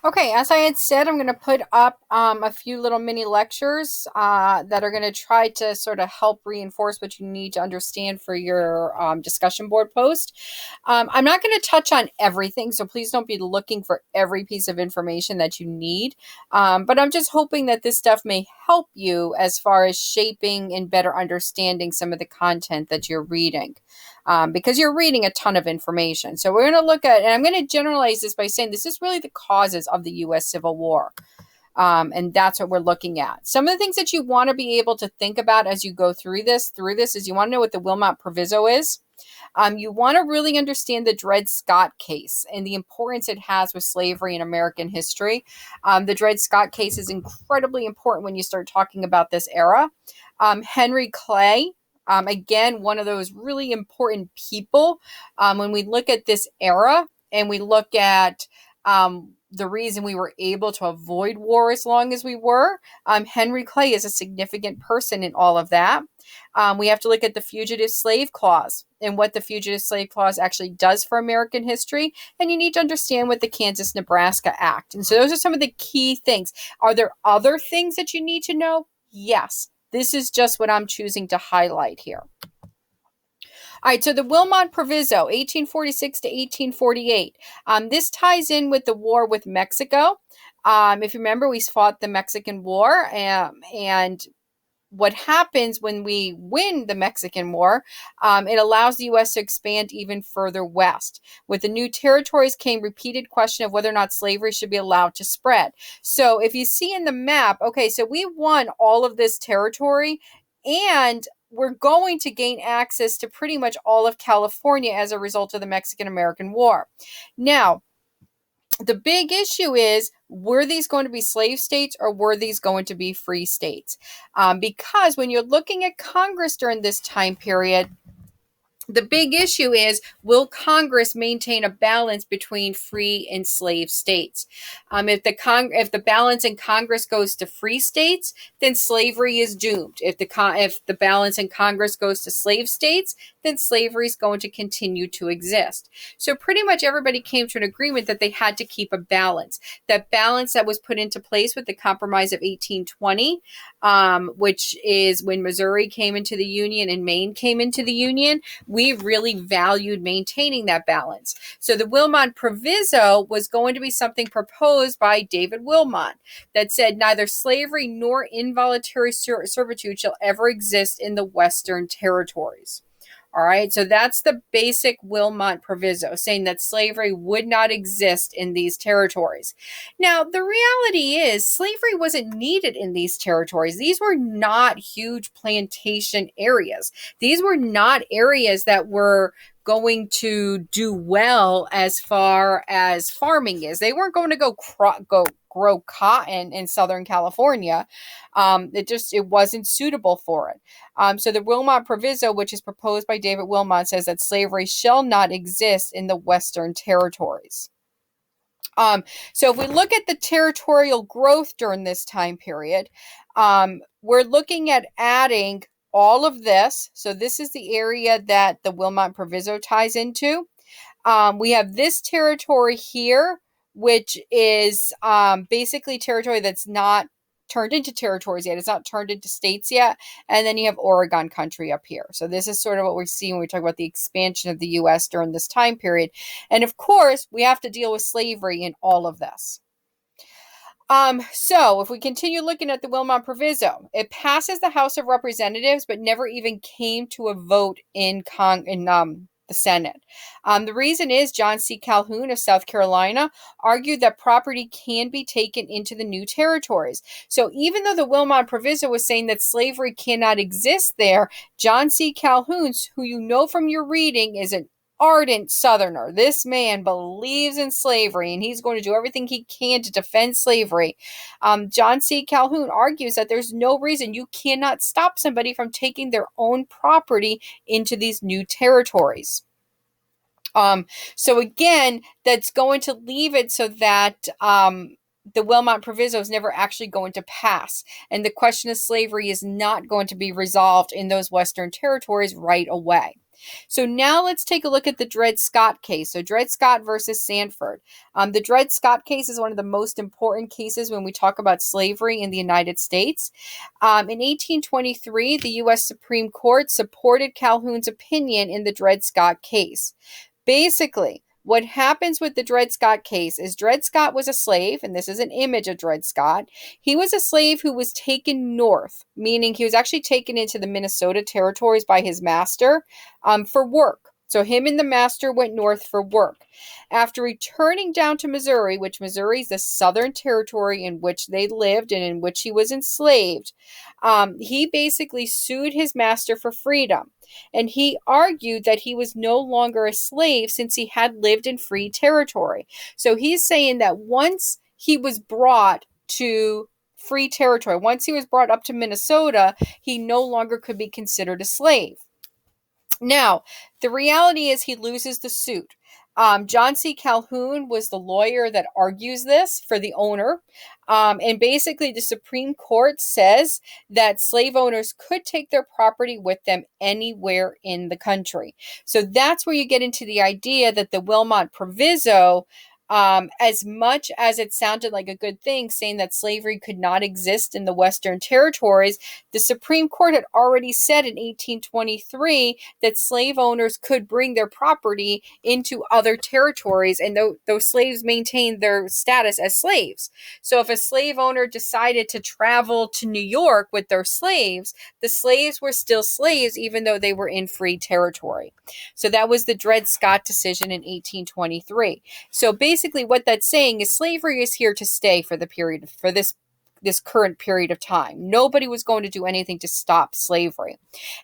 Okay, as I had said, I'm going to put up a few little mini lectures that are going to try to sort of help reinforce what you need to understand for your discussion board post. I'm not going to touch on everything, so please don't be looking for every piece of information that you need. But I'm just hoping that this stuff may help you as far as shaping and better understanding some of the content that you're reading. Because you're reading a ton of information. So we're going to look at, and I'm going to generalize this by saying this is really the causes of the U.S. Civil War. And that's what we're looking at. Some of the things that you want to be able to think about as you go through this is you want to know what the Wilmot Proviso is. You want to really understand the Dred Scott case and the importance it has with slavery in American history. The Dred Scott case is incredibly important when you start talking about this era. Henry Clay, again, one of those really important people when we look at this era and we look at the reason we were able to avoid war as long as we were. Henry Clay is a significant person in all of that. We have to look at the Fugitive Slave Clause and what the Fugitive Slave Clause actually does for American history. And you need to understand what the Kansas-Nebraska Act. And so those are some of the key things. Are there other things that you need to know? Yes. This is just what I'm choosing to highlight here. All right, so the Wilmot Proviso, 1846 to 1848. This ties in with the war with Mexico. If you remember, we fought the Mexican War, and what happens when we win the Mexican War, it allows the U.S. to expand even further west. With the new territories came repeated question of whether or not slavery should be allowed to spread. So if you see in the map, okay, so we won all of this territory, and we're going to gain access to pretty much all of California as a result of the Mexican-American War. Now, the big issue is, were these going to be slave states or were these going to be free states? Because when you're looking at Congress during this time period, the big issue is, will Congress maintain a balance between free and slave states? If the balance in Congress goes to free states, then slavery is doomed. If the balance in Congress goes to slave states, then slavery is going to continue to exist. So pretty much everybody came to an agreement that they had to keep a balance. That balance that was put into place with the Compromise of 1820, which is when Missouri came into the Union and Maine came into the Union. We really valued maintaining that balance. So the Wilmot Proviso was going to be something proposed by David Wilmot that said neither slavery nor involuntary servitude shall ever exist in the Western territories. All right, so that's the basic Wilmot Proviso, saying that slavery would not exist in these territories. Now, the reality is slavery wasn't needed in these territories. These were not huge plantation areas. These were not areas that were going to do well as far as farming is. They weren't going to go grow cotton in Southern California. It wasn't suitable for it. So the Wilmot Proviso, which is proposed by David Wilmot, says that slavery shall not exist in the Western territories. So if we look at the territorial growth during this time period, we're looking at adding all of this. So this is the area that the Wilmot Proviso ties into. We have this territory here, which is basically territory that's not turned into territories yet. It's not turned into states yet. And then you have Oregon country up here. So this is sort of what we see when we talk about the expansion of the U.S. during this time period. And of course, we have to deal with slavery in all of this. So if we continue looking at the Wilmot Proviso, it passes the House of Representatives, but never even came to a vote in the Senate. The reason is John C. Calhoun of South Carolina argued that property can be taken into the new territories. So even though the Wilmot Proviso was saying that slavery cannot exist there, John C. Calhoun, who you know from your reading, is an ardent Southerner. This man believes in slavery, and he's going to do everything he can to defend slavery. John C. Calhoun argues that there's no reason you cannot stop somebody from taking their own property into these new territories. So again, that's going to leave it so that the Wilmot Proviso is never actually going to pass, and the question of slavery is not going to be resolved in those Western territories right away. So now let's take a look at the Dred Scott case. So Dred Scott versus Sandford. The Dred Scott case is one of the most important cases when we talk about slavery in the United States. In 1823, the U.S. Supreme Court supported Calhoun's opinion in the Dred Scott case. Basically, what happens with the Dred Scott case is Dred Scott was a slave, and this is an image of Dred Scott. He was a slave who was taken north, meaning he was actually taken into the Minnesota territories by his master for work. So him and the master went north for work. After returning down to Missouri, which Missouri is the southern territory in which they lived and in which he was enslaved, he basically sued his master for freedom. And he argued that he was no longer a slave since he had lived in free territory. So he's saying that once he was brought to free territory, once he was brought up to Minnesota, he no longer could be considered a slave. Now, the reality is he loses the suit. John C. Calhoun was the lawyer that argues this for the owner. And basically, the Supreme Court says that slave owners could take their property with them anywhere in the country. So that's where you get into the idea that the Wilmot Proviso, as much as it sounded like a good thing, saying that slavery could not exist in the Western territories, the Supreme Court had already said in 1823 that slave owners could bring their property into other territories, and those slaves maintained their status as slaves. So if a slave owner decided to travel to New York with their slaves, the slaves were still slaves even though they were in free territory. So that was the Dred Scott decision in 1823. So basically what that's saying is slavery is here to stay for this current period of time. Nobody was going to do anything to stop slavery.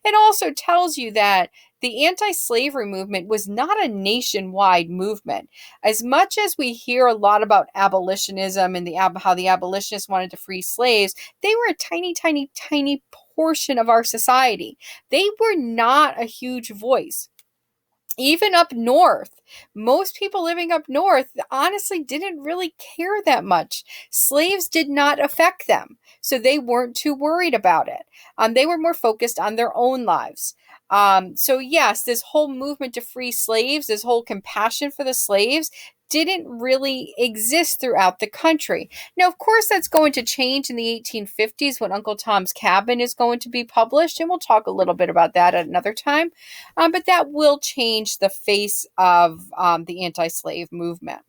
It also tells you that the anti-slavery movement was not a nationwide movement. As much as we hear a lot about abolitionism and how the abolitionists wanted to free slaves, they were a tiny, tiny, tiny portion of our society. They were not a huge voice. Even up north, most people living up north honestly didn't really care that much. Slaves did not affect them, so they weren't too worried about it. They were more focused on their own lives. So yes, this whole movement to free slaves, this whole compassion for the slaves, didn't really exist throughout the country. Now, of course, that's going to change in the 1850s when Uncle Tom's Cabin is going to be published, and we'll talk a little bit about that at another time. But that will change the face of the anti-slave movement.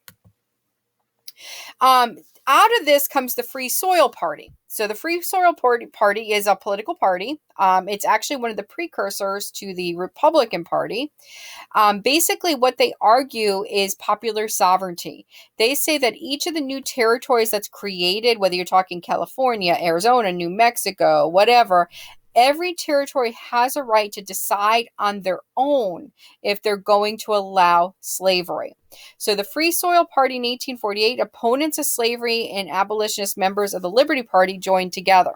Out of this comes the Free Soil Party. So the Free Soil Party is a political party. It's actually one of the precursors to the Republican Party. Basically, what they argue is popular sovereignty. They say that each of the new territories that's created, whether you're talking California, Arizona, New Mexico, whatever, every territory has a right to decide on their own if they're going to allow slavery. So the Free Soil Party in 1848, opponents of slavery and abolitionist members of the Liberty Party joined together.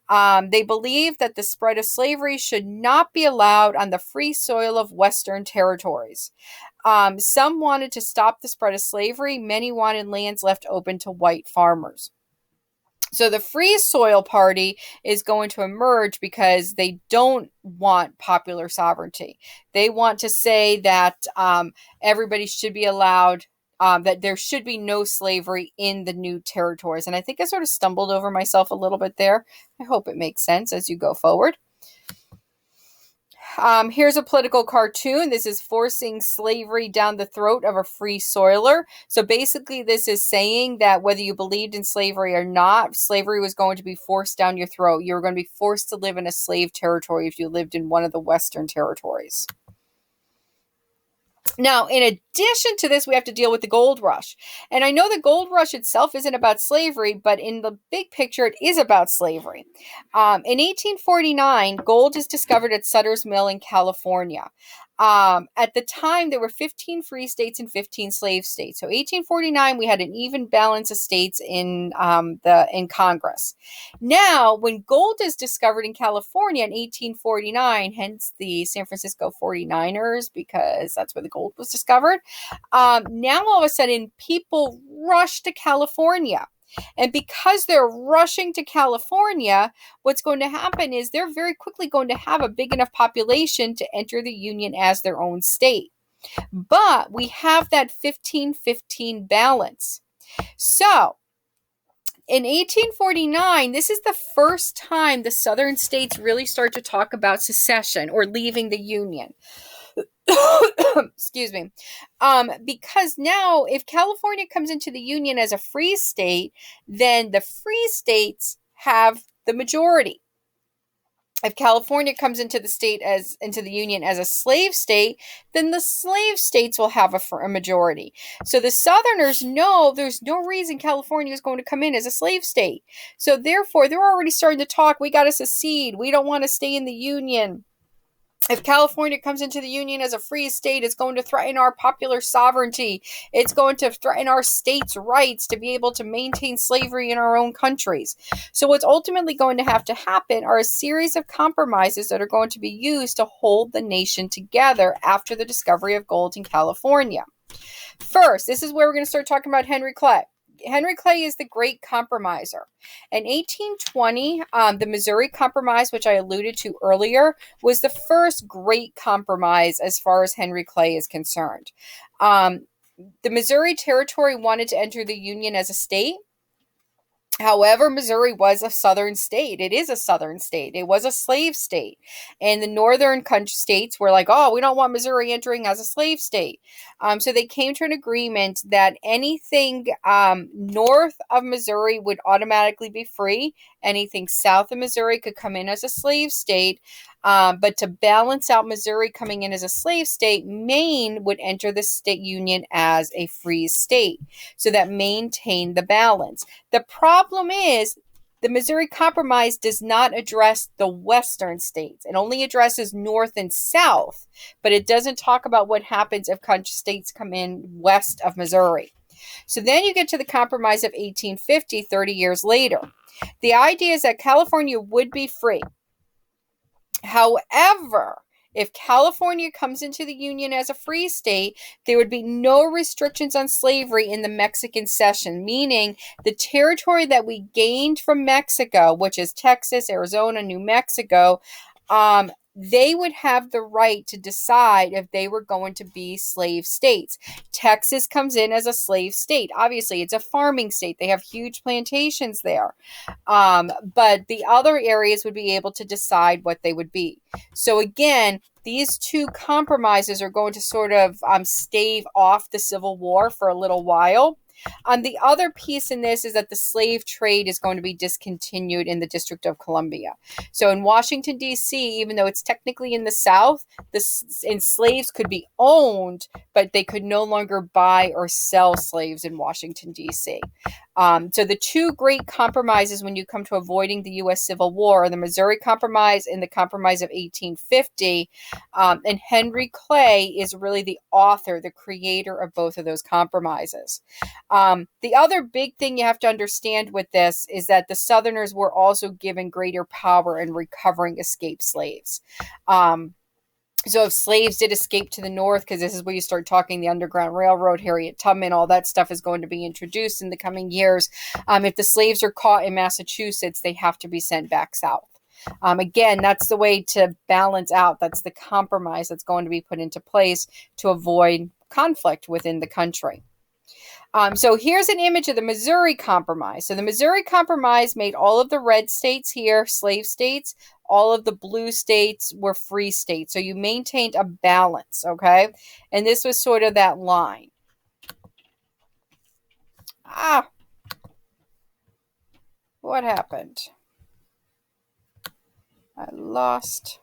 They believed that the spread of slavery should not be allowed on the free soil of Western territories. Some wanted to stop the spread of slavery. Many wanted lands left open to white farmers. So the Free Soil Party is going to emerge because they don't want popular sovereignty. They want to say that everybody should be allowed, that there should be no slavery in the new territories. And I think I sort of stumbled over myself a little bit there. I hope it makes sense as you go forward. Here's a political cartoon. This is forcing slavery down the throat of a free soiler. So basically this is saying that whether you believed in slavery or not, slavery was going to be forced down your throat. You were going to be forced to live in a slave territory if you lived in one of the Western territories. Now, in addition to this, we have to deal with the gold rush. And I know the gold rush itself isn't about slavery, but in the big picture, it is about slavery. In 1849, gold is discovered at Sutter's Mill in California. At the time, there were 15 free states and 15 slave states. So 1849, we had an even balance of states in Congress. Now, when gold is discovered in California in 1849, hence the San Francisco 49ers, because that's where the gold was discovered, now all of a sudden people rush to California. And because they're rushing to California, what's going to happen is they're very quickly going to have a big enough population to enter the Union as their own state. But we have that 15-15 balance. So in 1849, this is the first time the southern states really start to talk about secession or leaving the Union. Excuse me. Because now, if California comes into the Union as a free state, then the free states have the majority. If California comes into the Union as a slave state, then the slave states will have a majority. So the Southerners know there's no reason California is going to come in as a slave state. So therefore, they're already starting to talk. We got to secede. We don't want to stay in the Union. If California comes into the Union as a free state, it's going to threaten our popular sovereignty. It's going to threaten our states' rights to be able to maintain slavery in our own countries. So what's ultimately going to have to happen are a series of compromises that are going to be used to hold the nation together after the discovery of gold in California. First, this is where we're going to start talking about Henry Clay. Henry Clay is the great compromiser. In 1820, the Missouri Compromise, which I alluded to earlier, was the first great compromise as far as Henry Clay is concerned. The Missouri Territory wanted to enter the Union as a state. However, Missouri was a southern state. It is a southern state. It was a slave state. And the northern states were like, oh, we don't want Missouri entering as a slave state. So they came to an agreement that anything north of Missouri would automatically be free. Anything south of Missouri could come in as a slave state. But to balance out Missouri coming in as a slave state, Maine would enter the state union as a free state. So that maintained the balance. The problem is the Missouri Compromise does not address the western states. It only addresses north and south, but it doesn't talk about what happens if country states come in west of Missouri. So then you get to the Compromise of 1850, 30 years later. The idea is that California would be free. However, if California comes into the Union as a free state, there would be no restrictions on slavery in the Mexican cession, meaning the territory that we gained from Mexico, which is Texas, Arizona, New Mexico, they would have the right to decide if they were going to be slave states. Texas comes in as a slave state. Obviously, it's a farming state. They have huge plantations there. But the other areas would be able to decide what they would be. So again, these two compromises are going to sort of stave off the Civil War for a little while. The other piece in this is that the slave trade is going to be discontinued in the District of Columbia. So in Washington, D.C., even though it's technically in the South, slaves could be owned, but they could no longer buy or sell slaves in Washington, D.C. So the two great compromises when you come to avoiding the U.S. Civil War are the Missouri Compromise and the Compromise of 1850. And Henry Clay is really the author, the creator of both of those compromises. The other big thing you have to understand with this is that the Southerners were also given greater power in recovering escaped slaves. So if slaves did escape to the north, because this is where you start talking the Underground Railroad, Harriet Tubman, all that stuff is going to be introduced in the coming years. If the slaves are caught in Massachusetts, they have to be sent back south. Again, that's the way to balance out. That's the compromise that's going to be put into place to avoid conflict within the country. So here's an image of the Missouri Compromise. So the Missouri Compromise made all of the red states here slave states. All of the blue states were free states. So you maintained a balance, okay? And this was sort of that line. What happened? I lost.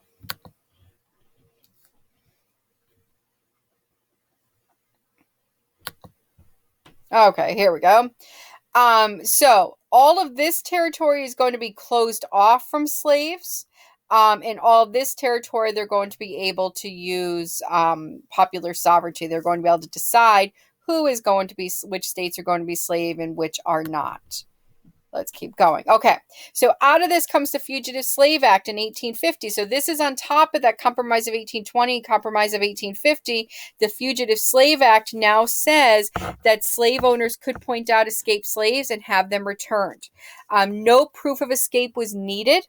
Okay, here we go. So all of this territory is going to be closed off from slaves. In all of this territory, they're going to be able to use popular sovereignty. They're going to be able to decide who is going to be, which states are going to be slave and which are not. Let's keep going. Okay, so out of this comes the Fugitive Slave Act in 1850. So this is on top of that Compromise of 1820, Compromise of 1850. The Fugitive Slave Act now says that slave owners could point out escaped slaves and have them returned. No proof of escape was needed.